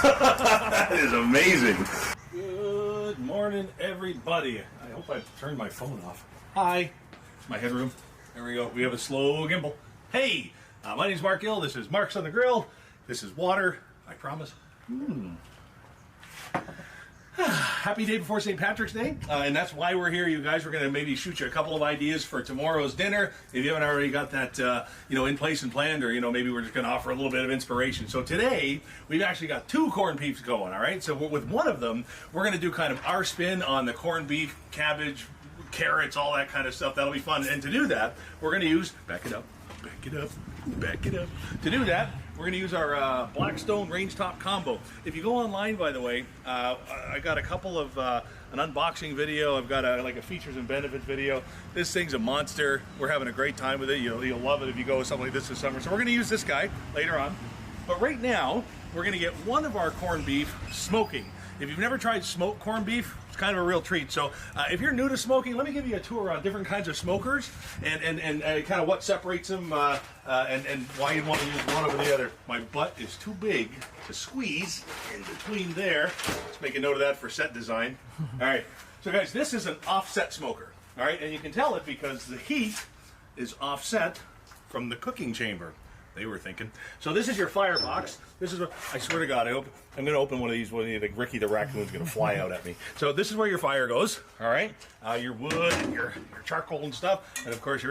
That is amazing. Good morning, everybody. I hope I turned my phone off. Hi. It's my headroom. There we go. We have a slow gimbal. Hey, my name's Marc Gill. This is Marc's on the Grill. This is water, I promise. Happy day before St. Patrick's Day, and that's why we're here, you guys. We're going to maybe shoot you a couple of ideas for tomorrow's dinner. If you haven't already got that, in place and planned, or, maybe we're just going to offer a little bit of inspiration. So today, we've actually got 2 corned beefs going, all right? So with one of them, we're going to do kind of our spin on the corned beef, cabbage, carrots, all that kind of stuff. That'll be fun. And to do that, we're going to use, back it up. To do that, we're going to use our Blackstone Rangetop Combo. If you go online, by the way, I got a couple of an unboxing video. I've got a features and benefits video. This thing's a monster. We're having a great time with it. You'll love it if you go with something like this this summer. So we're going to use this guy later on. But right now, we're going to get one of our corned beef smoking. If you've never tried smoked corned beef, it's kind of a real treat. So if you're new to smoking, let me give you a tour on different kinds of smokers and kind of what separates them and why you want to use one over the other. My butt is too big to squeeze in between there. Let's make a note of that for set design. All right. So guys, this is an offset smoker. All right. And you can tell it because the heat is offset from the cooking chamber. They were thinking. So this is your firebox. This is what, I swear to God, I'm going to open one of these, like Ricky the Raccoon's going to fly out at me. So this is where your fire goes, all right? Your wood and your charcoal and stuff. And of course,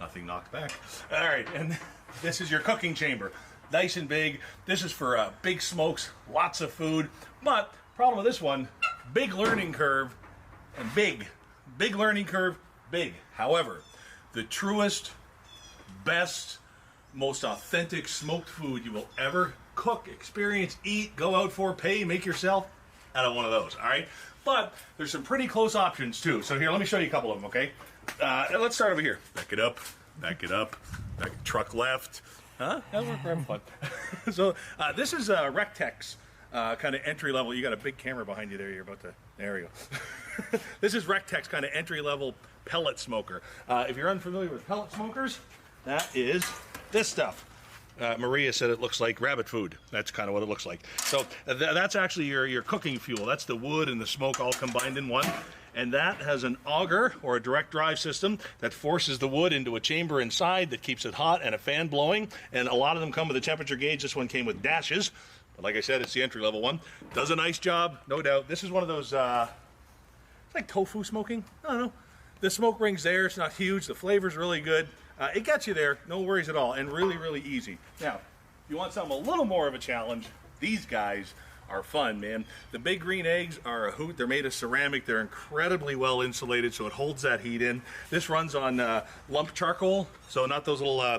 nothing knocked back. All right, and this is your cooking chamber. Nice and big. This is for big smokes, lots of food. But problem with this one, big learning curve and big. Big learning curve, big. However, the truest, best, most authentic smoked food you will ever cook, experience, eat, go out for, pay, make yourself out of one of those, all right? But there's some pretty close options too. So here, let me show you a couple of them, okay? Let's start over here. Back it up, back, truck left. Huh? That worked for fun. So this is Rectex, kind of entry level. You got a big camera behind you there. You're about to, there we go. This is Rectex, kind of entry level pellet smoker. If you're unfamiliar with pellet smokers, that is this stuff. Maria said it looks like rabbit food. That's kind of what it looks like. So that's actually your cooking fuel. That's the wood and the smoke all combined in one. And that has an auger or a direct drive system that forces the wood into a chamber inside that keeps it hot and a fan blowing. And a lot of them come with a temperature gauge. This one came with dashes. But like I said, it's the entry level one. Does a nice job, no doubt. This is one of those, it's like tofu smoking. I don't know. The smoke ring's there. It's not huge. The flavor's really good. It gets you there, no worries at all, and really, really easy. Now, if you want something a little more of a challenge, these guys are fun, man. The big green eggs are a hoot. They're made of ceramic. They're incredibly well insulated, so it holds that heat in. This runs on lump charcoal, so not those little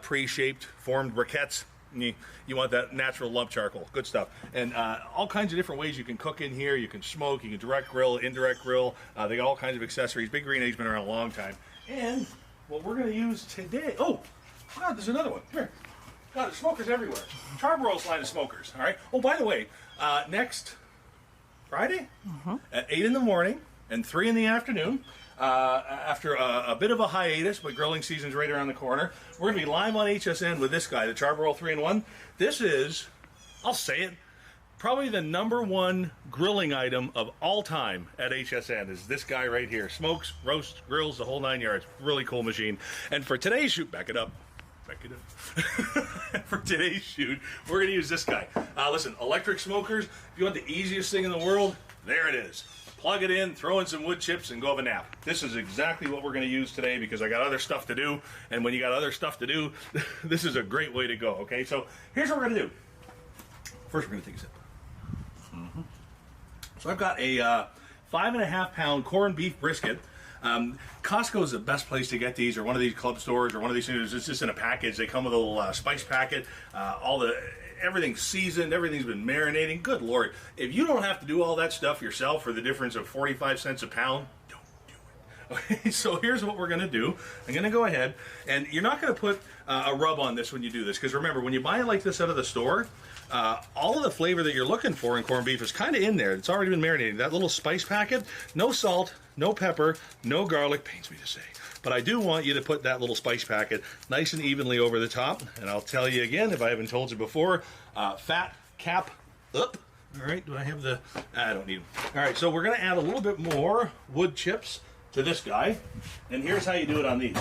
pre-shaped formed briquettes. You want that natural lump charcoal. Good stuff. And all kinds of different ways you can cook in here. You can smoke, you can direct grill, indirect grill. They got all kinds of accessories. Big green eggs been around a long time. And what we're going to use today, oh, God, there's another one. Here. God, there's smokers everywhere. Charbroil's line of smokers, all right? Oh, by the way, next Friday at 8 in the morning and 3 in the afternoon, after a bit of a hiatus, but grilling season's right around the corner, we're going to be live on HSN with this guy, the Charbroil 3-in-1. This is, I'll say it, probably the #1 grilling item of all time at HSN is this guy right here. Smokes, roasts, grills, the whole 9 yards. Really cool machine. And for today's shoot, back it up. For today's shoot, we're going to use this guy. Listen, electric smokers, if you want the easiest thing in the world, there it is. Plug it in, throw in some wood chips, and go have a nap. This is exactly what we're going to use today because I got other stuff to do. And when you got other stuff to do, this is a great way to go, okay? So here's what we're going to do. First, we're going to take a sip. So I've got a 5.5 pound corned beef brisket. Costco is the best place to get these, or one of these club stores, or one of these things. It's just in a package. They come with a little spice packet. Everything's seasoned. Everything's been marinating. Good Lord. If you don't have to do all that stuff yourself for the difference of 45 cents a pound, don't do it. Okay, so here's what we're going to do. I'm going to go ahead, and you're not going to put a rub on this when you do this, because remember, when you buy it like this out of the store, all of the flavor that you're looking for in corned beef is kind of in there. It's already been marinated. That little spice packet, no salt, no pepper, no garlic, pains me to say. But I do want you to put that little spice packet nice and evenly over the top. And I'll tell you again, if I haven't told you before, fat cap up. All right, do I have the, I don't need them. All right, so we're gonna add a little bit more wood chips to this guy. And here's how you do it on these.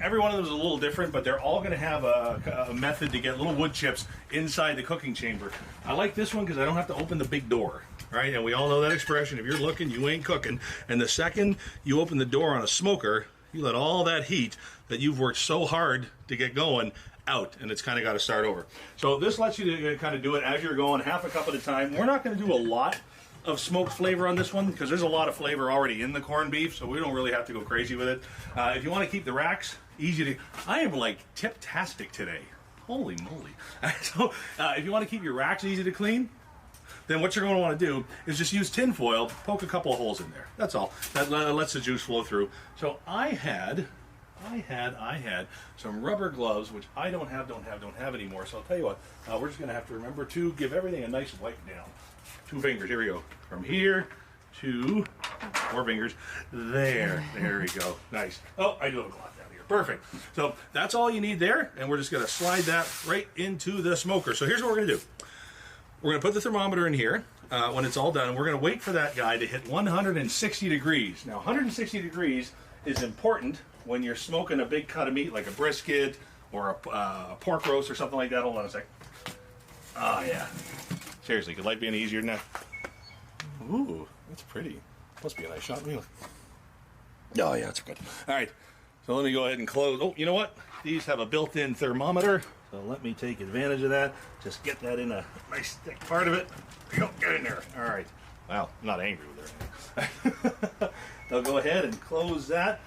Every one of them is a little different, but they're all gonna have a method to get little wood chips inside the cooking chamber. I like this one because I don't have to open the big door. Right, and we all know that expression, if you're looking, you ain't cooking. And the second you open the door on a smoker, you let all that heat that you've worked so hard to get going out, and it's kind of got to start over. So this lets you to kind of do it as you're going, half a cup at a time. We're not going to do a lot of smoked flavor on this one because there's a lot of flavor already in the corned beef, so we don't really have to go crazy with it. If you want to keep the racks easy to, I am like tip-tastic today. Holy moly. So if you want to keep your racks easy to clean, then what you're going to want to do is just use tin foil, poke a couple of holes in there. That's all. That lets the juice flow through. So I had some rubber gloves, which I don't have anymore. So I'll tell you what, we're just going to have to remember to give everything a nice wipe down. 2 fingers. Here we go. From here to 4 fingers. There we go. Nice. Oh, I do have a cloth down here. Perfect. So that's all you need there, and we're just going to slide that right into the smoker. So here's what we're going to do. We're going to put the thermometer in here when it's all done. We're going to wait for that guy to hit 160 degrees. Now, 160 degrees is important when you're smoking a big cut of meat like a brisket or a pork roast or something like that. Hold on a sec. Oh, yeah. Seriously, could life be any easier than that? Ooh, that's pretty. Must be a nice shot, really. Oh, yeah, that's good. All right, so let me go ahead and close. Oh, you know what? These have a built-in thermometer. So let me take advantage of that. Just get that in a nice thick part of it. There you go, get in there. All right. Well, I'm not angry with it. I'll go ahead and close that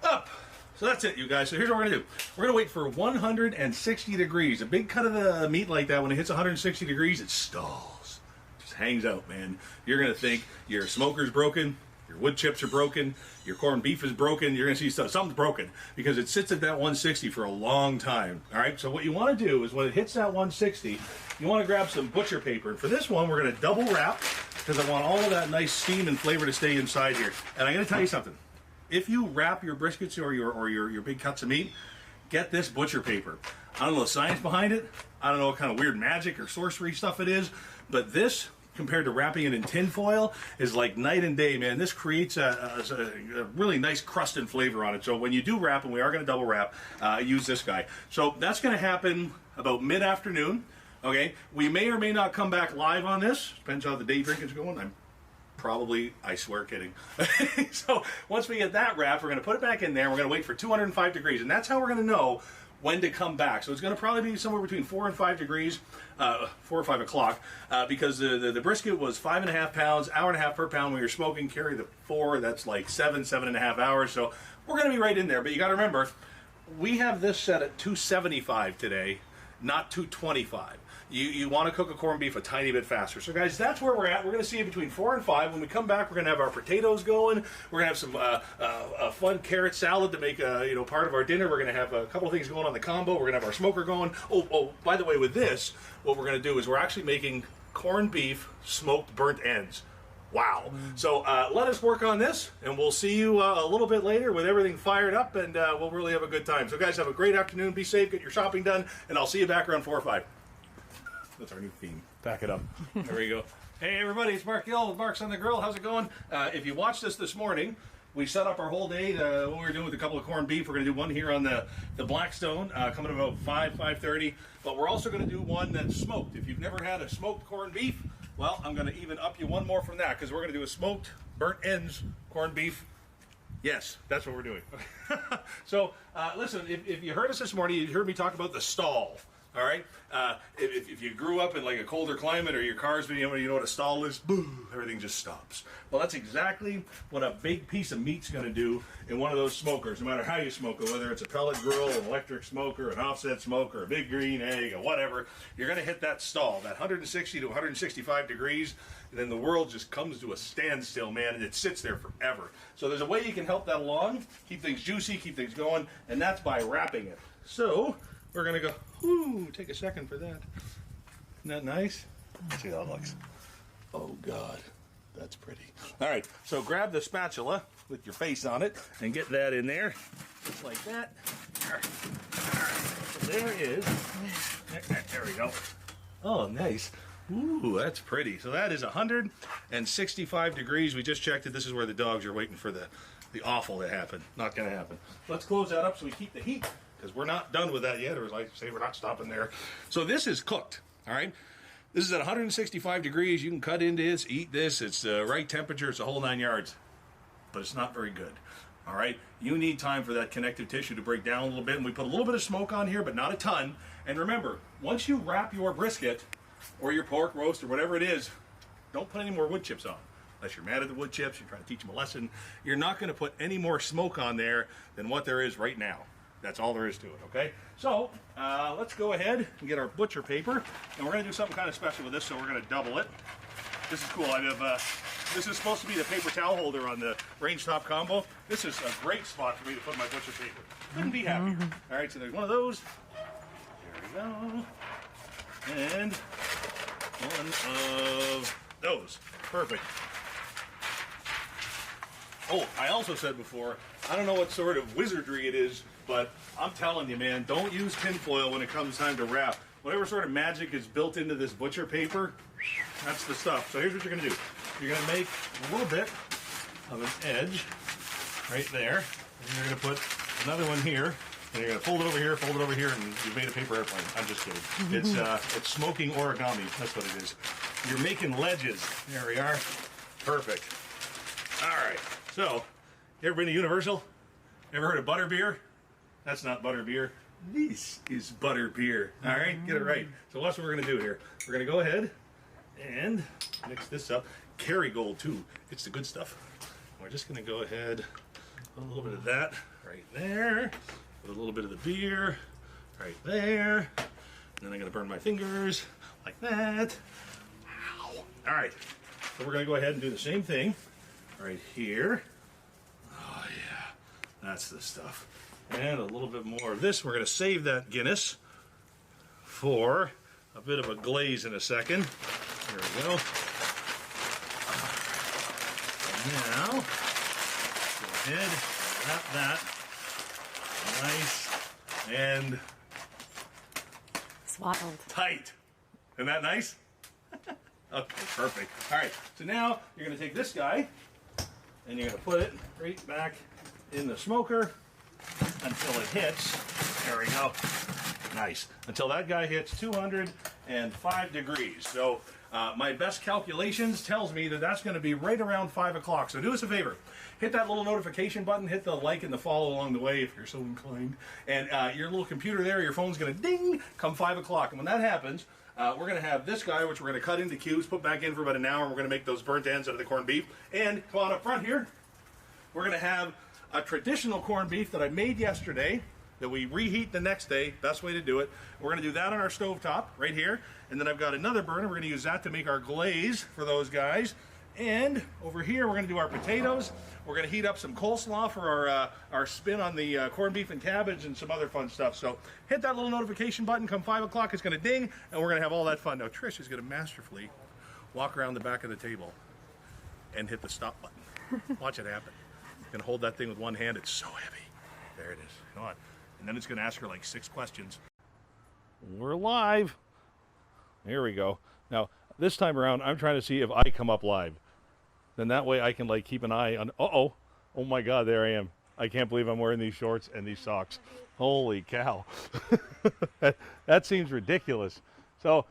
up. So that's it, you guys. So here's what we're gonna do. We're gonna wait for 160 degrees. A big cut of the meat like that, when it hits 160 degrees, it stalls. It just hangs out, man. You're gonna think your smoker's broken, your wood chips are broken, your corned beef is broken, you're going to see something's broken because it sits at that 160 for a long time. All right, so what you want to do is when it hits that 160, you want to grab some butcher paper. And for this one, we're going to double wrap because I want all of that nice steam and flavor to stay inside here. And I'm going to tell you something. If you wrap your briskets or your big cuts of meat, get this butcher paper. I don't know the science behind it. I don't know what kind of weird magic or sorcery stuff it is, but this, compared to wrapping it in tin foil, is like night and day, man. This creates a really nice crust and flavor on it. So when you do wrap, and we are going to double wrap, use this guy. So that's going to happen about mid-afternoon. Okay, we may or may not come back live on this. Depends how the day drinking's going. I'm probably, I swear, kidding. So once we get that wrapped, we're going to put it back in there. We're going to wait for 205 degrees, and that's how we're going to know when to come back. So it's going to probably be somewhere between 4 and 5 degrees, 4 or 5 o'clock, because the brisket was 5.5 pounds, hour and a half per pound. When you're smoking, carry the 4, that's like 7.5 hours. So we're going to be right in there. But you got to remember, we have this set at 275 today, not 225. You want to cook a corned beef a tiny bit faster. So guys, that's where we're at. We're going to see you between 4 and 5. When we come back, we're going to have our potatoes going. We're going to have some a fun carrot salad to make part of our dinner. We're going to have a couple of things going on the combo. We're going to have our smoker going. Oh, by the way, with this, what we're going to do is we're actually making corned beef smoked burnt ends. Wow. So let us work on this, and we'll see you a little bit later with everything fired up, and we'll really have a good time. So guys, have a great afternoon. Be safe. Get your shopping done, and I'll see you back around 4 or 5. That's our new theme. Back it up. There we go. Hey, everybody, it's Marc Gill with Marc's on the Grill. How's it going? If you watched this morning, we set up our whole day. What we were doing with a couple of corned beef. We're going to do one here on the Blackstone, coming about 5:30. But we're also going to do one that's smoked. If you've never had a smoked corned beef, well, I'm going to even up you one more from that, because we're going to do a smoked burnt ends corned beef. Yes, that's what we're doing. So, listen, if you heard us this morning, you heard me talk about the stall. All right. If you grew up in like a colder climate, or your car's been, you know what a stall is? Boom, everything just stops. Well, that's exactly what a big piece of meat's going to do in one of those smokers. No matter how you smoke it, whether it's a pellet grill, an electric smoker, an offset smoker, a big green egg, or whatever, you're going to hit that stall, that 160 to 165 degrees, and then the world just comes to a standstill, man, and it sits there forever. So there's a way you can help that along, keep things juicy, keep things going, and that's by wrapping it. So we're going to go, take a second for that. Isn't that nice? Let's see how that looks. Oh, God. That's pretty. All right, so grab the spatula with your face on it and get that in there, just like that. All right, so there is. There we go. Oh, nice. Ooh, that's pretty. So that is 165 degrees. We just checked it. This is where the dogs are waiting for the offal to happen. Not going to happen. Let's close that up so we keep the heat, because we're not done with that yet, or as I say, we're not stopping there. So this is cooked, all right? This is at 165 degrees. You can cut into this, eat this. It's the right temperature. It's the whole 9 yards. But it's not very good, all right? You need time for that connective tissue to break down a little bit. And we put a little bit of smoke on here, but not a ton. And remember, once you wrap your brisket or your pork roast or whatever it is, don't put any more wood chips on. Unless you're mad at the wood chips, you're trying to teach them a lesson. You're not going to put any more smoke on there than what there is right now. That's all there is to it, okay? So, let's go ahead and get our butcher paper, and we're going to do something kind of special with this, so we're going to double it. This is cool. This is supposed to be the paper towel holder on the Rangetop Combo. This is a great spot for me to put my butcher paper. Couldn't be happier. All right, so there's one of those. There we go. And one of those. Perfect. Oh, I also said before, I don't know what sort of wizardry it is, but I'm telling you, man, don't use tinfoil when it comes time to wrap. Whatever sort of magic is built into this butcher paper, that's the stuff. So here's what you're going to do. You're going to make a little bit of an edge right there. And you're going to put another one here. And you're going to fold it over here, and you've made a paper airplane. I'm just kidding. It's smoking origami. That's what it is. You're making ledges. There we are. Perfect. All right. So, you ever been to Universal? Ever heard of butter beer? That's not butter beer. This is butter beer. All right, get it right. So that's what we're going to do here. We're going to go ahead and mix this up. Kerrygold too. It's the good stuff. We're just going to go ahead, put a little bit of that right there. Put a little bit of the beer right there. And then I'm going to burn my fingers like that. Ow. All right. So we're going to go ahead and do the same thing right here. Oh yeah, that's the stuff. And a little bit more of this. We're going to save that Guinness for a bit of a glaze in a second. There we go. And now, go ahead, wrap that nice and swaddled. Tight. Isn't that nice? Okay, perfect. All right, so now you're going to take this guy and you're going to put it right back in the smoker until it hits. There we go. Nice. Until that guy hits 205 degrees. So my best calculations tells me that that's going to be right around 5 o'clock. So do us a favor. Hit that little notification button. Hit the like and the follow along the way if you're so inclined. And your little computer there, your phone's going to ding come 5 o'clock. And when that happens, we're going to have this guy, which we're going to cut into cubes, put back in for about an hour, and we're going to make those burnt ends out of the corned beef. And come on up front here. We're going to have a traditional corned beef that I made yesterday that we reheat the next day. Best way to do it. We're going to do that on our stovetop right here. And then I've got another burner. We're going to use that to make our glaze for those guys. And over here, we're going to do our potatoes. We're going to heat up some coleslaw for our spin on the corned beef and cabbage and some other fun stuff. So hit that little notification button. Come 5 o'clock, it's going to ding, and we're going to have all that fun. Now, Trish is going to masterfully walk around the back of the table and hit the stop button. Watch it happen. Going to hold that thing with one hand. It's so heavy. There it is. Come on. And then it's going to ask her like 6 questions. We're live. Here we go. Now, this time around, I'm trying to see if I come up live. Then that way I can like keep an eye on, oh my God, there I am. I can't believe I'm wearing these shorts and these socks. Holy cow. that seems ridiculous. So,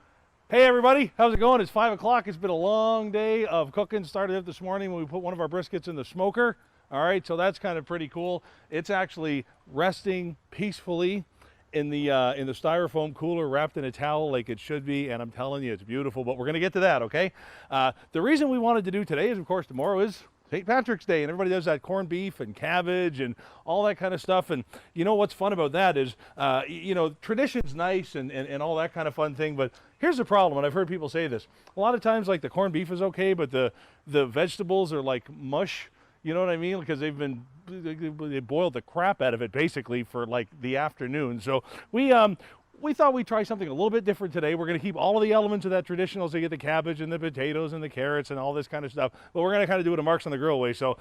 hey everybody, how's it going? It's 5 o'clock. It's been a long day of cooking. Started up this morning when we put one of our briskets in the smoker. All right, so that's kind of pretty cool. It's actually resting peacefully in the styrofoam cooler, wrapped in a towel like it should be, and I'm telling you, it's beautiful, but we're going to get to that, okay? The reason we wanted to do today is, of course, tomorrow is St. Patrick's Day, and everybody does that corned beef and cabbage and all that kind of stuff, and you know what's fun about that is, you know, tradition's nice and all that kind of fun thing, but here's the problem, and I've heard people say this. A lot of times, like, the corned beef is okay, but the vegetables are like mush. You know what I mean? Because they boiled the crap out of it basically for like the afternoon. So we we thought we'd try something a little bit different today. We're going to keep all of the elements of that traditional, so you get the cabbage and the potatoes and the carrots and all this kind of stuff, but we're going to kind of do it a Marc's on the Grill way. So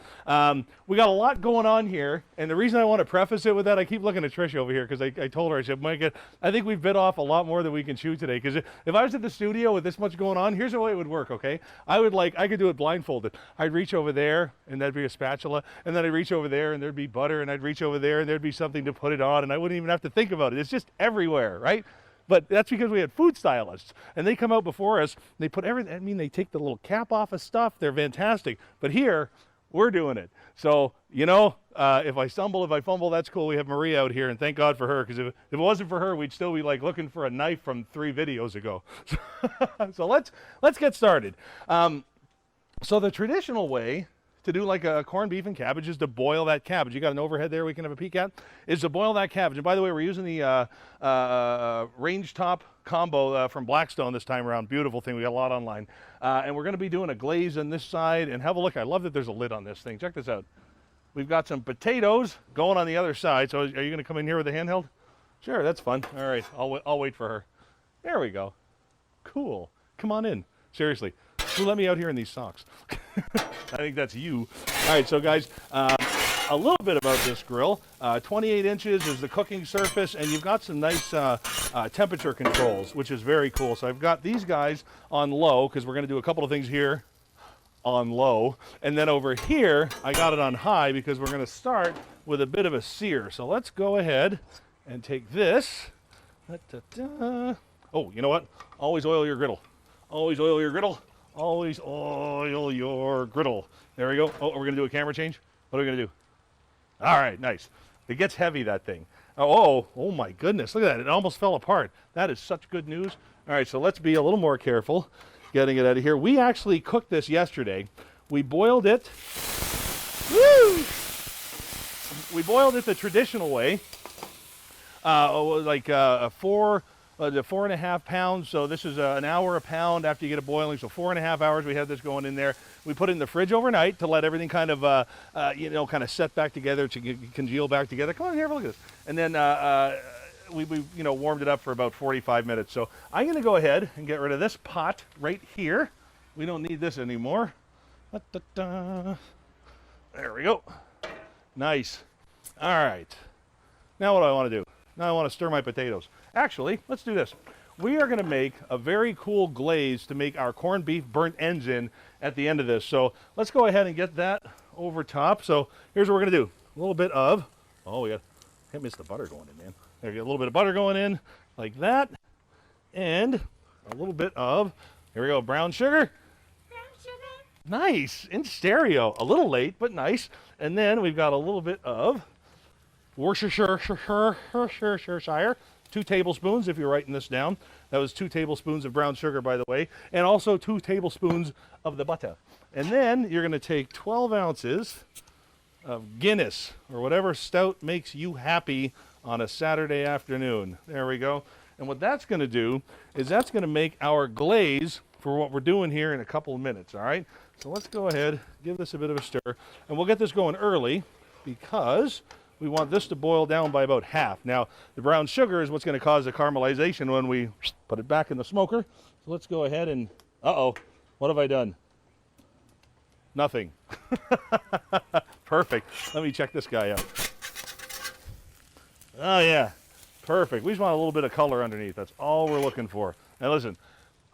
we got a lot going on here, and the reason I want to preface it with that, I keep looking at Trish over here because I told her, I said, Mike, I think we've bit off a lot more than we can chew today, because if I was at the studio with this much going on, here's the way it would work, okay? I could do it blindfolded. I'd reach over there, and that'd be a spatula, and then I'd reach over there, and there'd be butter, and I'd reach over there, and there'd be something to put it on, and I wouldn't even have to think about it. It's just everywhere, right? But that's because we had food stylists, and they come out before us, they put everything, I mean, they take the little cap off of stuff, they're fantastic. But here, we're doing it. So, you know, if I stumble, if I fumble, that's cool. We have Maria out here, and thank God for her, because if it wasn't for her, we'd still be like looking for a knife from 3 videos ago. So let's get started. So the traditional way to do like a corned beef and cabbage is to boil that cabbage. You got an overhead there we can have a peek at? Is to boil that cabbage. And by the way, we're using the Rangetop Combo from Blackstone this time around. Beautiful thing. We got a lot online. And we're going to be doing a glaze on this side. And have a look. I love that there's a lid on this thing. Check this out. We've got some potatoes going on the other side. So are you going to come in here with a handheld? Sure, that's fun. All right, I'll wait for her. There we go. Cool. Come on in. Seriously. Who let me out here in these socks? I think that's you. All right, so guys, a little bit about this grill. 28 inches is the cooking surface, and you've got some nice temperature controls, which is very cool. So I've got these guys on low, because we're going to do a couple of things here on low. And then over here, I got it on high, because we're going to start with a bit of a sear. So let's go ahead and take this. Oh, you know what? Always oil your griddle. Always oil your griddle. Always oil your griddle. There we go. Oh, we're going to do a camera change? What are we going to do? All right, nice. It gets heavy, that thing. Oh my goodness. Look at that. It almost fell apart. That is such good news. All right, so let's be a little more careful getting it out of here. We actually cooked this yesterday. We boiled it. Woo! We boiled it the traditional way. Like 4.5 pounds, so this is an hour a pound after you get it boiling, so 4.5 hours we had this going in there. We put it in the fridge overnight to let everything kind of, kind of set back together, to congeal back together. Come on here, look at this. And then we warmed it up for about 45 minutes. So I'm going to go ahead and get rid of this pot right here. We don't need this anymore. There we go. Nice. All right. Now what do I want to do? Now I want to stir my potatoes. Actually, let's do this. We are going to make a very cool glaze to make our corned beef burnt ends in at the end of this. So let's go ahead and get that over top. So here's what we're going to do. A little bit of, can't miss the butter going in, man. There you go, a little bit of butter going in like that. And a little bit of, here we go, brown sugar. Brown sugar. Nice, in stereo. A little late, but nice. And then we've got a little bit of Worcestershire, 2 tablespoons, if you're writing this down. That was 2 tablespoons of brown sugar, by the way, and also 2 tablespoons of the butter. And then you're going to take 12 ounces of Guinness, or whatever stout makes you happy on a Saturday afternoon. There we go. And what that's going to do is that's going to make our glaze for what we're doing here in a couple of minutes, all right? So let's go ahead, give this a bit of a stir, and we'll get this going early, because we want this to boil down by about half. Now, the brown sugar is what's going to cause the caramelization when we put it back in the smoker. So let's go ahead and, what have I done? Nothing. Perfect. Let me check this guy out. Oh, yeah. Perfect. We just want a little bit of color underneath. That's all we're looking for. Now, listen,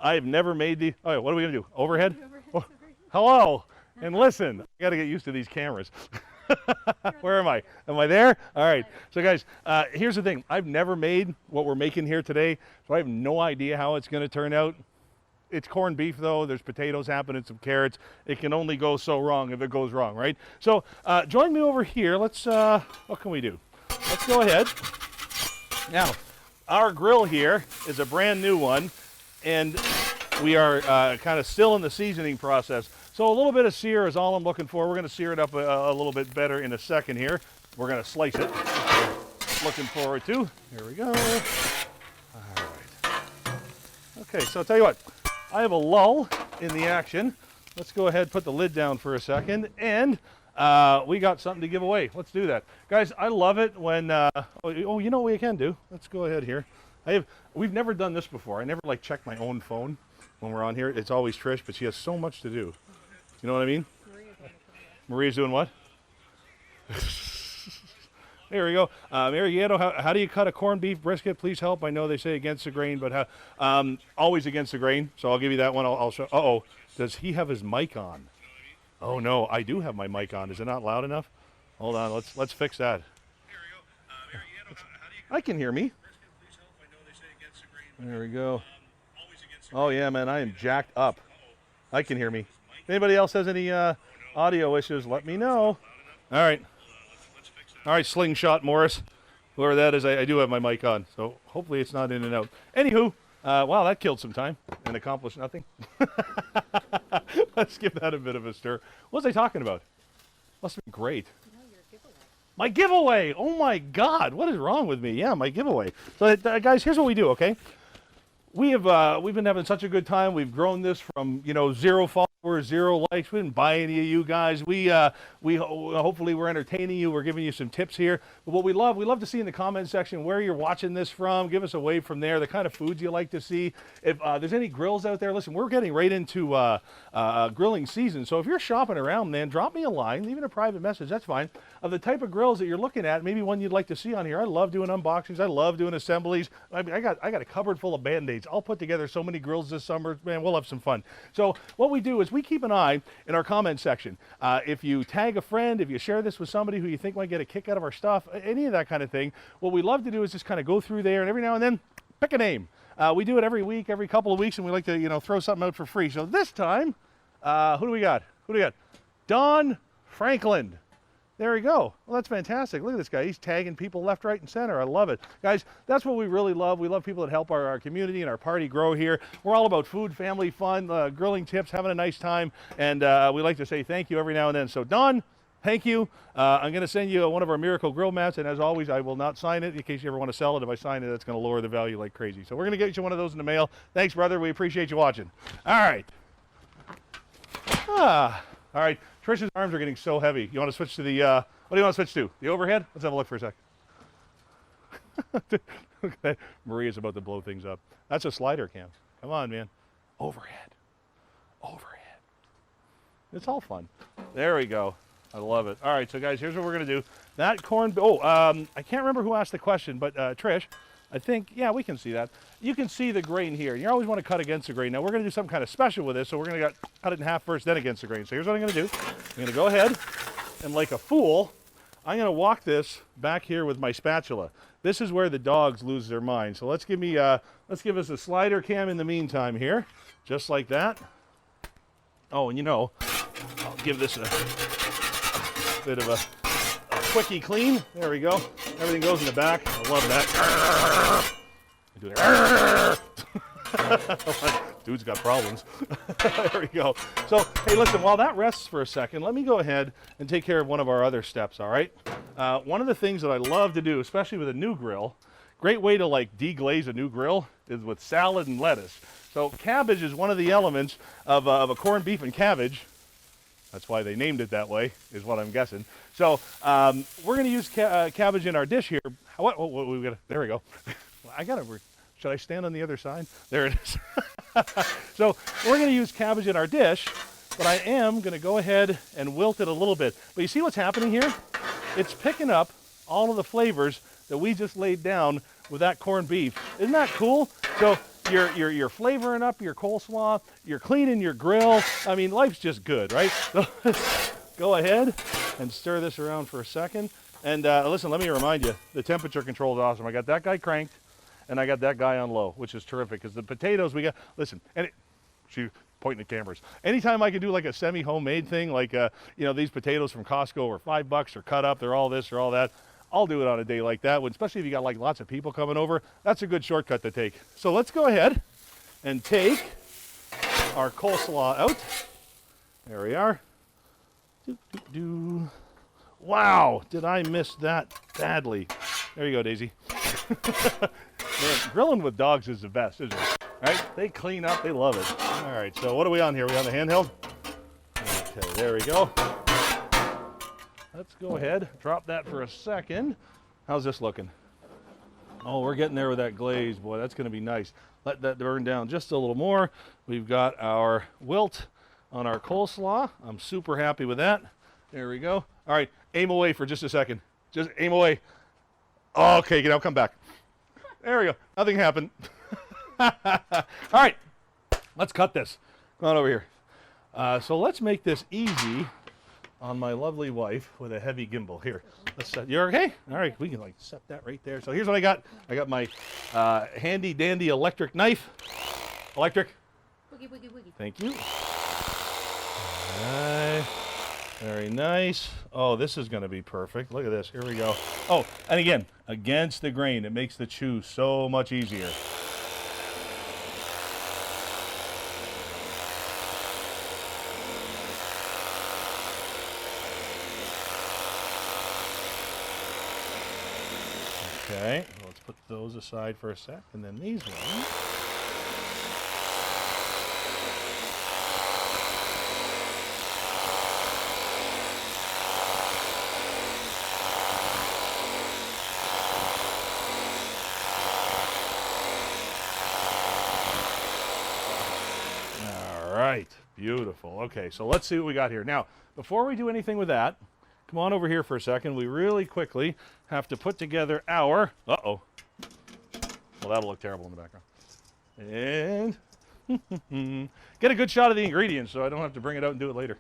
I've never made the, what are we going to do? Overhead? Oh, hello. And listen, I got to get used to these cameras. Where am I? Am I there? All right. So guys, here's the thing. I've never made what we're making here today, so I have no idea how it's going to turn out. It's corned beef, though. There's potatoes happening, some carrots. It can only go so wrong if it goes wrong, right? So join me over here. Let's, what can we do? Let's go ahead. Now, our grill here is a brand new one, and we are kind of still in the seasoning process. So a little bit of sear is all I'm looking for. We're going to sear it up a little bit better in a second here. We're going to slice it. Looking forward to. Here we go. All right. Okay, so I'll tell you what. I have a lull in the action. Let's go ahead and put the lid down for a second. And we got something to give away. Let's do that. Guys, I love it when, you know what we can do? Let's go ahead here. We've never done this before. I never like check my own phone when we're on here. It's always Trish, but she has so much to do. You know what I mean? Maria's doing what? There we go. Mariano, how do you cut a corned beef brisket? Please help. I know they say against the grain, but always against the grain. So I'll give you that one. I'll show. Uh-oh. Does he have his mic on? Oh, no. I do have my mic on. Is it not loud enough? Hold on. Let's fix that. I can hear me. There we go. Oh, yeah, man. I am jacked up. I can hear me. If anybody else has any audio issues, let me know. All right. All right, Slingshot Morris, whoever that is, I do have my mic on, so hopefully it's not in and out. Anywho, wow, that killed some time and accomplished nothing. Let's give that a bit of a stir. What was I talking about? Must have been great. No, your giveaway. My giveaway! Oh my God, what is wrong with me? Yeah, my giveaway. So guys, here's what we do, okay? We've been having such a good time. We've grown this from 0 followers, 0 likes. We didn't buy any of you guys. We hopefully we're entertaining you. We're giving you some tips here. But what we love to see in the comment section where you're watching this from. Give us a wave from there. The kind of foods you like to see. If there's any grills out there, listen, we're getting right into grilling season. So if you're shopping around, man, drop me a line, even a private message. That's fine. Of the type of grills that you're looking at, maybe one you'd like to see on here. I love doing unboxings. I love doing assemblies. I mean, I got a cupboard full of Band-Aids. I'll put together so many grills this summer. Man, we'll have some fun. So what we do is we keep an eye in our comment section. If you tag a friend, if you share this with somebody who you think might get a kick out of our stuff, any of that kind of thing, what we love to do is just kind of go through there and every now and then pick a name. We do it every week, every couple of weeks, and we like to throw something out for free. So this time, who do we got? Don Franklin. There we go. Well, that's fantastic. Look at this guy. He's tagging people left, right, and center. I love it. Guys, that's what we really love. We love people that help our community and our party grow here. We're all about food, family, fun, grilling tips, having a nice time, and we like to say thank you every now and then. So, Don, thank you. I'm going to send you one of our Miracle Grill mats, and as always, I will not sign it in case you ever want to sell it. If I sign it, that's going to lower the value like crazy. So we're going to get you one of those in the mail. Thanks, brother. We appreciate you watching. All right. All right. Trish's arms are getting so heavy. You want to switch to the, what do you want to switch to? The overhead? Let's have a look for a sec. Okay. Maria's about to blow things up. That's a slider cam. Come on, man. Overhead. It's all fun. There we go. I love it. All right, so guys, here's what we're going to do. That corn, I can't remember who asked the question, but Trish, I think, yeah, we can see that. You can see the grain here. You always want to cut against the grain. Now, we're going to do something kind of special with this, so we're going to cut it in half first, then against the grain. So here's what I'm going to do. I'm going to go ahead, and like a fool, I'm going to walk this back here with my spatula. This is where the dogs lose their mind. So let's give us a slider cam in the meantime here, just like that. Oh, and I'll give this a bit of a quickie clean. There we go. Everything goes in the back. I love that. I do that. Dude's got problems. There we go. So, hey, listen, while that rests for a second, let me go ahead and take care of one of our other steps, all right? One of the things that I love to do, especially with a new grill, great way to like deglaze a new grill is with salad and lettuce. So cabbage is one of the elements of a corned beef and cabbage. That's why they named it that way, is what I'm guessing. So we're going to use cabbage in our dish here. There we go. Should I stand on the other side? There it is. So we're going to use cabbage in our dish, but I am going to go ahead and wilt it a little bit. But you see what's happening here? It's picking up all of the flavors that we just laid down with that corned beef. Isn't that cool? So you're flavoring up your coleslaw, you're cleaning your grill. I mean, life's just good, right? So go ahead and stir this around for a second. And listen, let me remind you, the temperature control is awesome. I got that guy cranked, and I got that guy on low, which is terrific, because the potatoes we got, listen, and she pointing at cameras. Anytime I can do like a semi-homemade thing, like, these potatoes from Costco are $5 or cut up, they're all this or all that, I'll do it on a day like that, especially if you got like lots of people coming over. That's a good shortcut to take. So let's go ahead and take our coleslaw out. There we are. Wow, did I miss that badly? There you go, Daisy. Man, grilling with dogs is the best, isn't it? Right? They clean up, they love it. All right, so what are we on here? We on the handheld? Okay, there we go. Let's go ahead, drop that for a second. How's this looking? Oh, we're getting there with that glaze, boy. That's going to be nice. Let that burn down just a little more. We've got our wilt on our coleslaw. I'm super happy with that. There we go. All right, aim away for just a second. Just aim away. Okay, now come back. There we go. Nothing happened. All right, let's cut this. Come on over here. So let's make this easy on my lovely wife with a heavy gimbal. Here, let's set. You're okay? All right, we can like set that right there. So here's what I got. I got my handy dandy electric knife. Electric. Boogie, boogie, boogie. Thank you. All right. Very nice. Oh, this is going to be perfect. Look at this. Here we go. Oh, and again, against the grain. It makes the chew so much easier. Okay, well, let's put those aside for a sec, and then these ones. All right, beautiful. Okay, so let's see what we got here. Now, before we do anything with that, come on over here for a second. We really quickly have to put together our, well, that'll look terrible in the background. And get a good shot of the ingredients so I don't have to bring it out and do it later.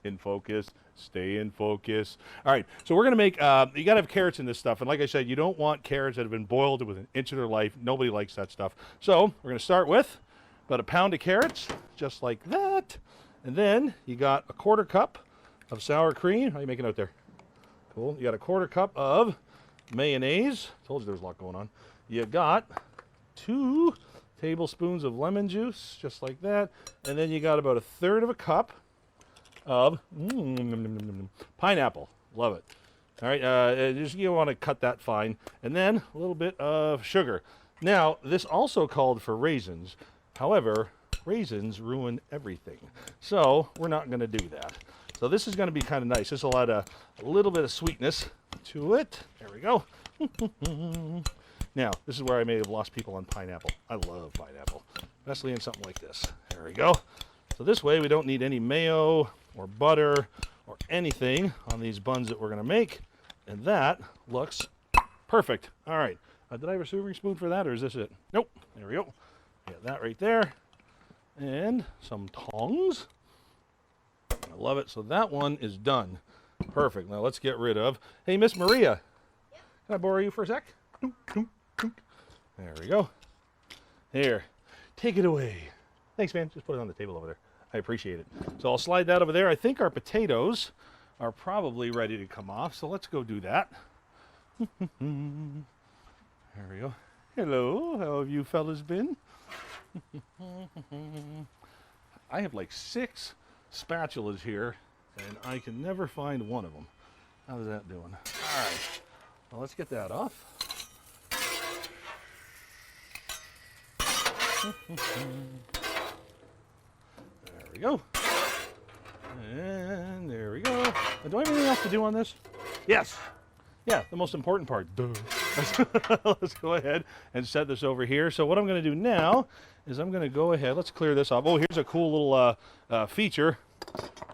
In focus, stay in focus. All right, so we're gonna make, you gotta have carrots in this stuff. And like I said, you don't want carrots that have been boiled with an inch of their life. Nobody likes that stuff. So we're gonna start with about a pound of carrots, just like that. And then you got a 1/4 cup of sour cream. How are you making out there? Cool. You got a 1/4 cup of mayonnaise. Told you there was a lot going on. You got 2 tablespoons of lemon juice, just like that. And then you got about 1/3 cup of pineapple. Love it. All right, just you want to cut that fine. And then a little bit of sugar. Now, this also called for raisins. However, raisins ruin everything. So we're not going to do that. So this is going to be kind of nice. This will add a little bit of sweetness to it. There we go. Now, this is where I may have lost people on pineapple. I love pineapple, especially in something like this. There we go. So this way we don't need any mayo or butter or anything on these buns that we're going to make. And that looks perfect. All right. Did I have a serving spoon for that, or is this it? Nope. There we go. Get that right there. And some tongs. I love it. So that one is done. Perfect. Now let's get rid of. Hey, Miss Maria. Yep. Can I borrow you for a sec? There we go. Here. Take it away. Thanks, man. Just put it on the table over there. I appreciate it. So I'll slide that over there. I think our potatoes are probably ready to come off. So let's go do that. There we go. Hello. How have you fellas been? I have like 6 spatulas here, and I can never find one of them. How's that doing? All right. Well, let's get that off. There we go. And there we go. Do I have anything else to do on this? Yes. Yeah, the most important part. Duh. Let's go ahead and set this over here. So what I'm going to do now is I'm going to go ahead. Let's clear this off. Oh, here's a cool little feature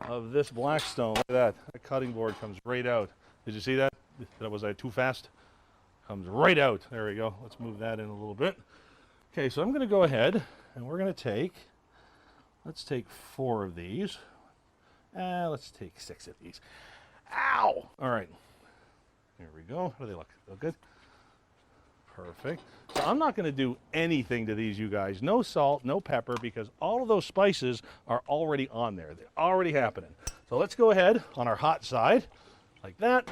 of this Blackstone. Look at that. That cutting board comes right out. Did you see that? Was I too fast? Comes right out. There we go. Let's move that in a little bit. Okay, so I'm going to go ahead and we're going to take, let's take 4 of these. Let's take 6 of these. Ow! All right. There we go. How do they look? Look good? Perfect. So I'm not going to do anything to these, you guys. No salt, no pepper, because all of those spices are already on there. They're already happening. So let's go ahead on our hot side, like that.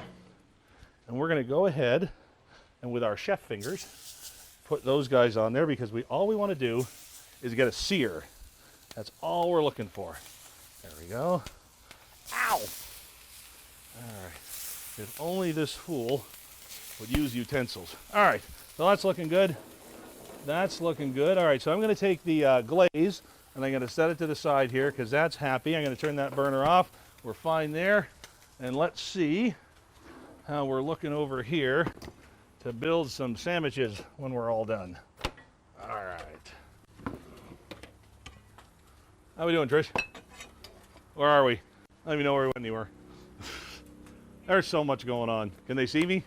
And we're going to go ahead and with our chef fingers, put those guys on there, because all we want to do is get a sear. That's all we're looking for. There we go. Ow! All right. If only this fool would use utensils. All right, so that's looking good. That's looking good. All right, so I'm going to take the glaze and I'm going to set it to the side here because that's happy. I'm going to turn that burner off. We're fine there. And let's see how we're looking over here to build some sandwiches when we're all done. All right. How we doing, Trish? Where are we? I don't even know where we went anywhere. There's so much going on. Can they see me?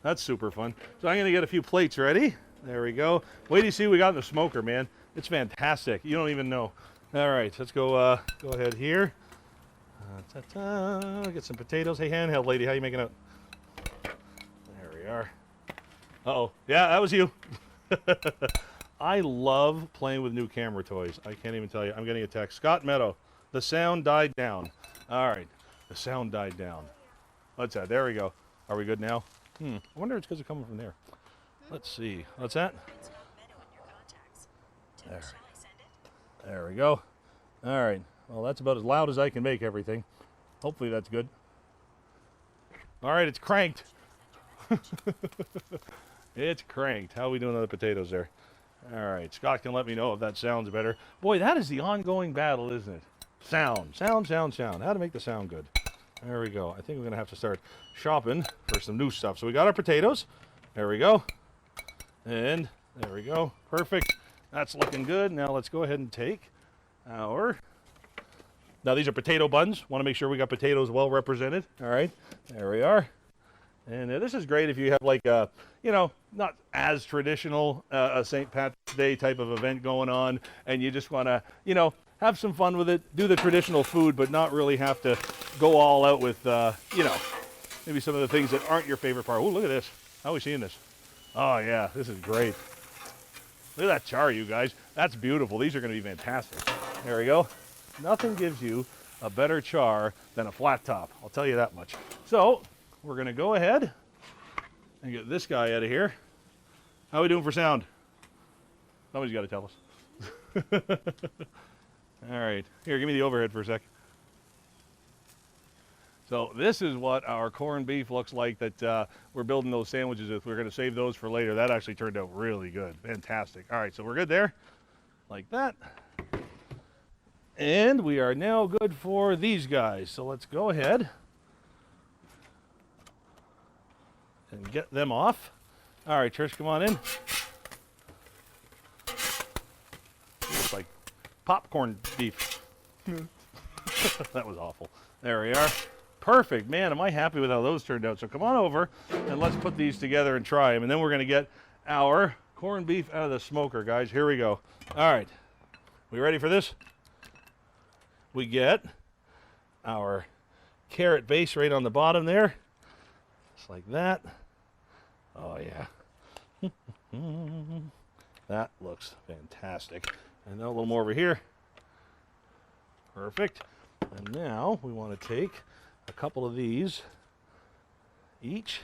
That's super fun. So I'm going to get a few plates ready. There we go. Wait till you see what we got in the smoker, man. It's fantastic. You don't even know. All right, let's go go ahead here. Get some potatoes. Hey, handheld lady, how you making out? There we are. Uh-oh. Yeah, that was you. I love playing with new camera toys. I can't even tell you. I'm getting a text. Scott Meadow, the sound died down. All right, the sound died down. What's that? There we go. Are we good now? I wonder if it's because it's coming from there. Let's see. What's that? There we go. All right. Well, that's about as loud as I can make everything. Hopefully that's good. All right, it's cranked. It's cranked. How are we doing on the potatoes there? All right. Scott can let me know if that sounds better. Boy, that is the ongoing battle, isn't it? Sound. How to make the sound good. There we go. I think we're going to have to start shopping for some new stuff. So we got our potatoes. There we go. And there we go. Perfect. That's looking good. Now let's go ahead and take our... Now these are potato buns. Want to make sure we got potatoes well represented. All right. There we are. And this is great if you have like a, you know, not as traditional a St. Patrick's Day type of event going on, and you just want to, you know, have some fun with it, do the traditional food, but not really have to go all out with, you know, maybe some of the things that aren't your favorite part. Oh, look at this. How are we seeing this? Oh, yeah, this is great. Look at that char, you guys. That's beautiful. These are going to be fantastic. There we go. Nothing gives you a better char than a flat top. I'll tell you that much. So we're going to go ahead and get this guy out of here. How are we doing for sound? Somebody's got to tell us. All right. Here, give me the overhead for a sec. So this is what our corned beef looks like that we're building those sandwiches with. We're going to save those for later. That actually turned out really good. Fantastic. All right, so we're good there. Like that. And we are now good for these guys. So let's go ahead and get them off. All right, Trish, come on in. Looks like popcorn beef. That was awful. There we are. Perfect. Man, am I happy with how those turned out. So come on over and let's put these together and try them. And then we're going to get our corned beef out of the smoker, guys. Here we go. All right. We ready for this? We get our carrot base right on the bottom there. Just like that. Oh, yeah. That looks fantastic. And now a little more over here. Perfect. And now we want to take a couple of these each.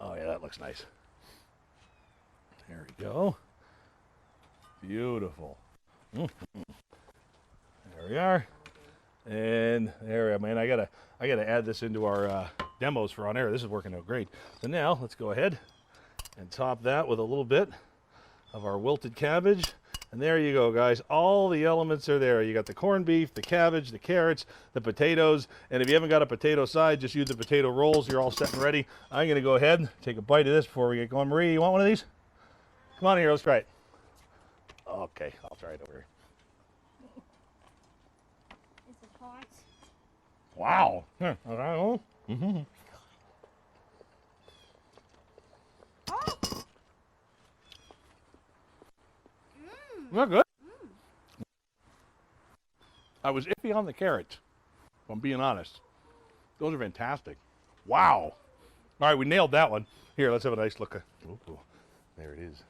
Oh, yeah, that looks nice. There we go. Beautiful. There we are. And there we are, man. I gotta add this into our demos for on air. This is working out great. So now let's go ahead and top that with a little bit of our wilted cabbage. And there you go, guys. All the elements are there. You got the corned beef, the cabbage, the carrots, the potatoes. And if you haven't got a potato side, just use the potato rolls. You're all set and ready. I'm going to go ahead and take a bite of this before we get going. Marie, you want one of these? Come on here. Let's try it. Okay, I'll try it over here. Is it hot? Wow. Here, okay. Mm-hmm. Isn't that good? I was iffy on the carrots, if I'm being honest. Those are fantastic. Wow. All right, we nailed that one. Here, let's have a nice look. Ooh, there it is.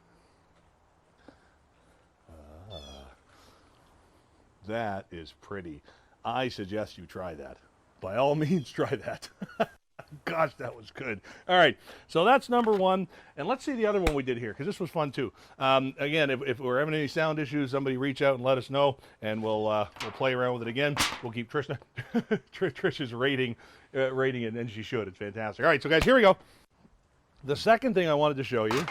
That is pretty. I suggest you try that. By all means, try that. Gosh, that was good. All right, so that's number one. And let's see the other one we did here, because this was fun too. Again, if we're having any sound issues, somebody reach out and let us know, and we'll play around with it again. We'll keep Trish. Trish is rating it, and she should. It's fantastic. All right, so guys, here we go. The second thing I wanted to show you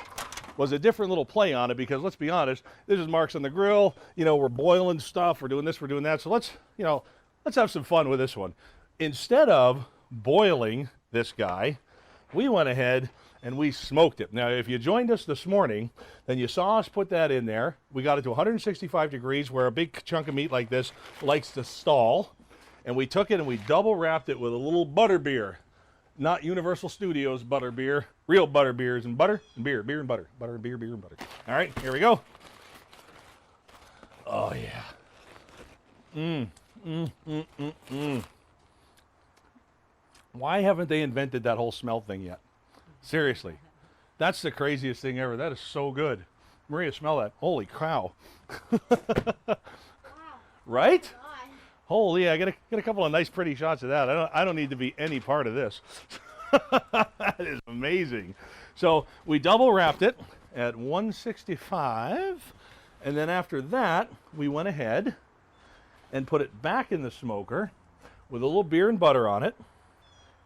was a different little play on it, because let's be honest, this is Marc's on the grill. You know, we're boiling stuff, we're doing this, we're doing that. So let's have some fun with this one. Instead of boiling this guy, we went ahead and we smoked it. Now, if you joined us this morning, then you saw us put that in there. We got it to 165 degrees where a big chunk of meat like this likes to stall. And we took it and we double wrapped it with a little butter beer. Not Universal Studios butter beer, real butter beers and butter and beer, beer and butter, butter and beer, beer and butter. All right, here we go. Oh, yeah. Why haven't they invented that whole smell thing yet? Seriously. That's the craziest thing ever. That is so good. Maria, smell that. Holy cow. Wow. Right? God. Holy, I get a couple of nice pretty shots of that. I don't need to be any part of this. That is amazing. So we double wrapped it at 165, and then after that we went ahead and put it back in the smoker with a little beer and butter on it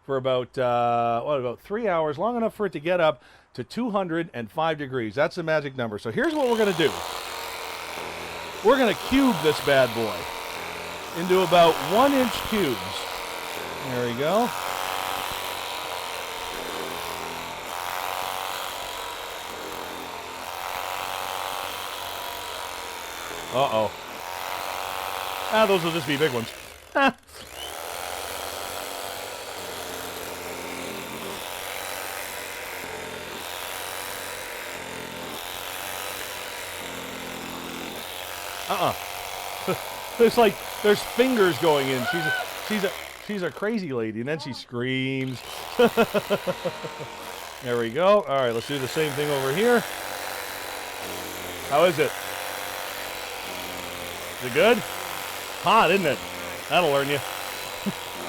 for about about 3 hours, long enough for it to get up to 205 degrees. That's the magic number. So here's what we're going to do. We're going to cube this bad boy into about 1-inch cubes. There we go. Uh-oh. Ah, those will just be big ones. It's like there's fingers going in. She's a crazy lady, and then she screams. There we go. All right, let's do the same thing over here. How is it? Is it good? Hot, isn't it? That'll learn you.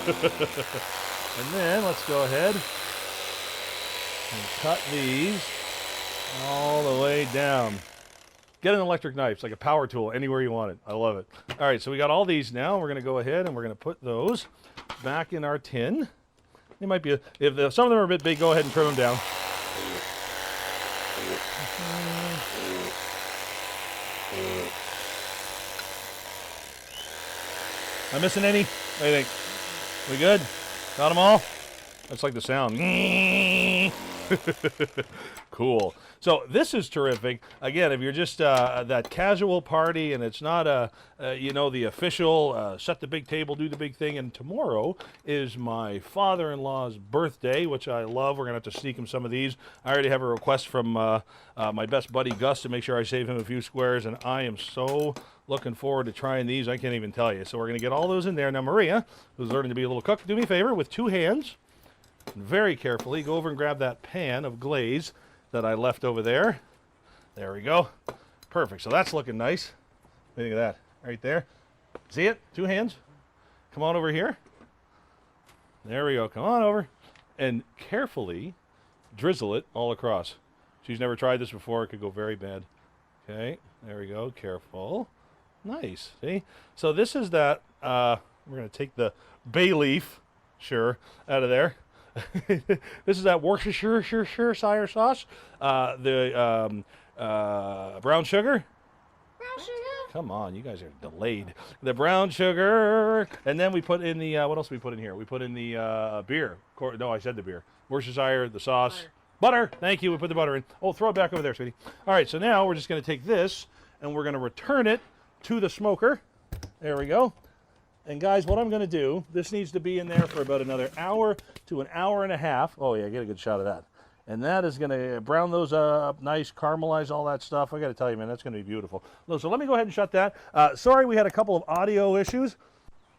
And then let's go ahead and cut these all the way down. Get an electric knife. It's like a power tool anywhere you want it. I love it. All right, so we got all these now. We're going to go ahead and we're going to put those back in our tin. They might be, if some of them are a bit big, go ahead and trim them down. Am I missing any? What do you think? We good? Got them all? That's like the sound. Cool. So this is terrific. Again, if you're just that casual party and it's not the official set the big table, do the big thing. And tomorrow is my father-in-law's birthday, which I love. We're gonna have to sneak him some of these. I already have a request from my best buddy Gus to make sure I save him a few squares, and I am so looking forward to trying these. I can't even tell you. So we're gonna get all those in there. Now Maria, who's learning to be a little cook, do me a favor with 2 hands. Very carefully, go over and grab that pan of glaze that I left over there. There we go. Perfect. So that's looking nice. What do you think of that? Right there. See it? 2 hands. Come on over here. There we go. Come on over. And carefully drizzle it all across. She's never tried this before. It could go very bad. Okay. There we go. Careful. Nice. See? So this is that. We're going to take the bay leaf, sure, out of there. This is that Worcestershire sauce. The brown sugar. Brown sugar. Come on, you guys are delayed. The brown sugar, and then we put in the what else did we put in here? We put in the beer. No, I said the beer. Worcestershire, the sauce, butter. Thank you. We put the butter in. Oh, throw it back over there, sweetie. All right, so now we're just going to take this and we're going to return it to the smoker. There we go. And guys, what I'm going to do, this needs to be in there for about another hour to an hour and a half. Oh yeah, get a good shot of that. And that is going to brown those up nice, caramelize all that stuff. I got to tell you, man, that's going to be beautiful. So let me go ahead and shut that. Sorry, we had a couple of audio issues.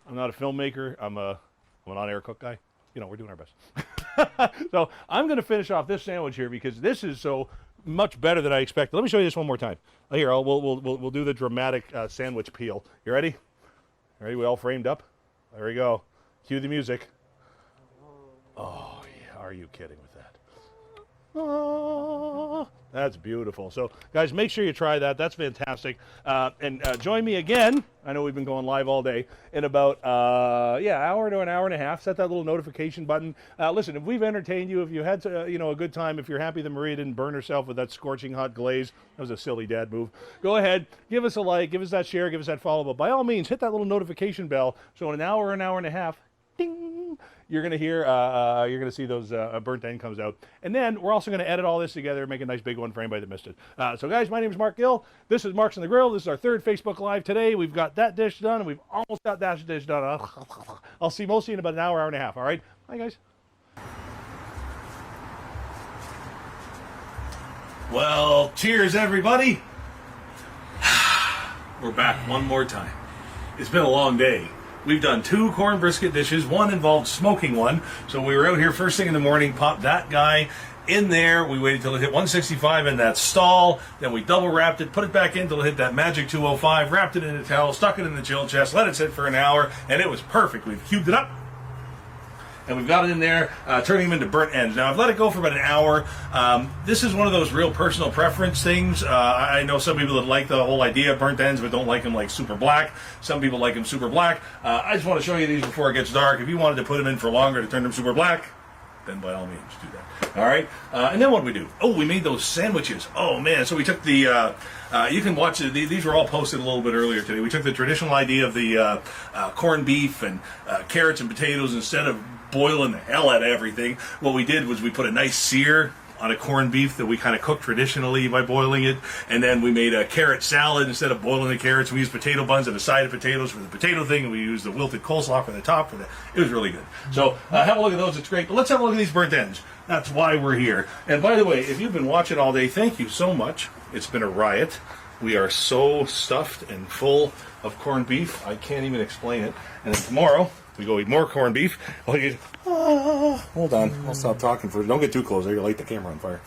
I'm not a filmmaker. I'm an on-air cook guy. You know, we're doing our best. So I'm going to finish off this sandwich here because this is so much better than I expected. Let me show you this one more time. Here, we'll do the dramatic sandwich peel. You ready? Ready? We all framed up? There we go. Cue the music. Oh, yeah. Are you kidding with that? Oh, that's beautiful. So, guys, make sure you try that. That's fantastic. And join me again. I know we've been going live all day. In about, hour to an hour and a half. Set that little notification button. Listen, if we've entertained you, if you had a good time, if you're happy that Maria didn't burn herself with that scorching hot glaze, that was a silly dad move. Go ahead, give us a like, give us that share, give us that follow. But by all means, hit that little notification bell. So in an hour and a half, ding. ding, you're gonna hear, you're gonna see those burnt end comes out. And then we're also gonna edit all this together and make a nice big one for anybody that missed it. So guys, my name is Marc Gill. This is Marc's on the Grill. This is our third Facebook Live today. We've got that dish done, and we've almost got that dish done. I'll see most of you in about an hour, hour and a half. All right, bye guys. Well, cheers everybody. We're back one more time. It's been a long day. We've done 2 corn brisket dishes. One involved smoking one. So we were out here first thing in the morning, popped that guy in there. We waited till it hit 165 in that stall. Then we double wrapped it, put it back in till it hit that magic 205, wrapped it in a towel, stuck it in the chill chest, let it sit for an hour, and it was perfect. We've cubed it up. And we've got it in there, turning them into burnt ends. Now, I've let it go for about an hour. This is one of those real personal preference things. I know some people that like the whole idea of burnt ends, but don't like them like super black. Some people like them super black. I just want to show you these before it gets dark. If you wanted to put them in for longer to turn them super black, then by all means do that. All right? And then what did we do? Oh, we made those sandwiches. Oh, man. So we took the... you can watch it. These were all posted a little bit earlier today. We took the traditional idea of the corned beef and carrots and potatoes. Instead of boiling the hell out of everything, what we did was we put a nice sear on a corned beef that we kind of cooked traditionally by boiling it, and then we made a carrot salad. Instead of boiling the carrots, we used potato buns and a side of potatoes for the potato thing, and we used the wilted coleslaw for the top for that. It was really good. So have a look at those. It's great. But let's have a look at these burnt ends. That's why we're here. And by the way, if you've been watching all day, thank you so much. It's been a riot. We are so stuffed and full of corned beef, I can't even explain it. And then tomorrow, we go eat more corned beef. Hold on, I'll stop talking for. Don't get too close. You're gonna light the camera on fire.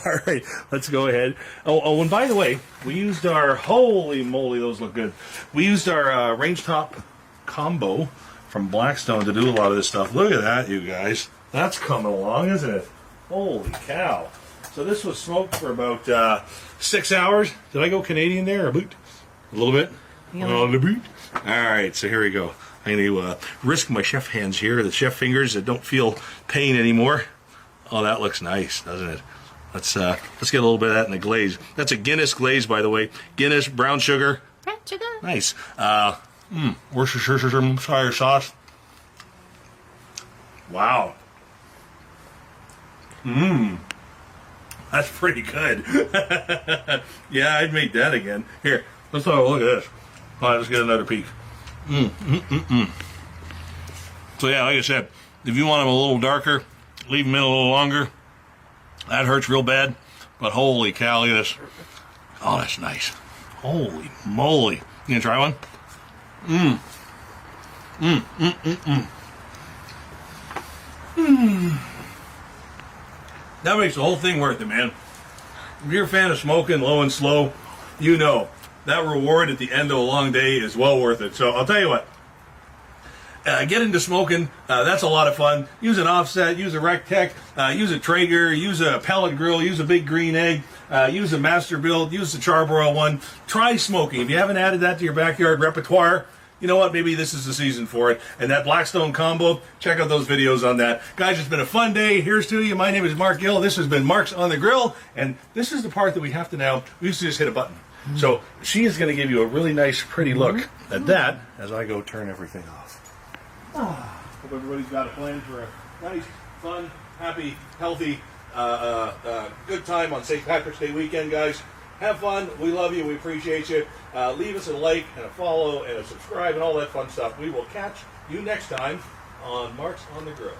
All right, let's go ahead. Oh, and by the way, we used our, holy moly, those look good. We used our Rangetop Combo from Blackstone to do a lot of this stuff. Look at that, you guys. That's coming along, isn't it? Holy cow. So this was smoked for about 6 hours. Did I go Canadian there, or boot? A little bit? The boot. All right, so here we go. I'm going to risk my chef hands here, the chef fingers that don't feel pain anymore. Oh, that looks nice, doesn't it? Let's get a little bit of that in the glaze. That's a Guinness glaze, by the way. Guinness, brown sugar. Brown sugar. Nice. Worcestershire sauce. Wow. That's pretty good. Yeah, I'd make that again. Here, let's have a look at this. All right, let's get another peek. So yeah, like I said, if you want them a little darker, leave them in a little longer. That hurts real bad, but holy cow, look at this. Oh, that's nice. Holy moly. You gonna try one? That makes the whole thing worth it, man. If you're a fan of smoking low and slow, you know that reward at the end of a long day is well worth it. So I'll tell you what, get into smoking. That's a lot of fun. Use an offset, use a Rectech, use a Traeger, use a pellet grill, use a big green egg, use a Masterbuilt, use the charbroil one. Try smoking. If you haven't added that to your backyard repertoire, you know what? Maybe this is the season for it. And that Blackstone combo, check out those videos on that. Guys, it's been a fun day. Here's to you. My name is Marc Gill. This has been Marc's on the Grill. And this is the part that we have to now, we used to just hit a button. So she is going to give you a really nice, pretty look at that as I go turn everything off. Hope everybody's got a plan for a nice, fun, happy, healthy, good time on St. Patrick's Day weekend, guys. Have fun. We love you. We appreciate you. Leave us a like and a follow and a subscribe and all that fun stuff. We will catch you next time on Marc's on the Grill.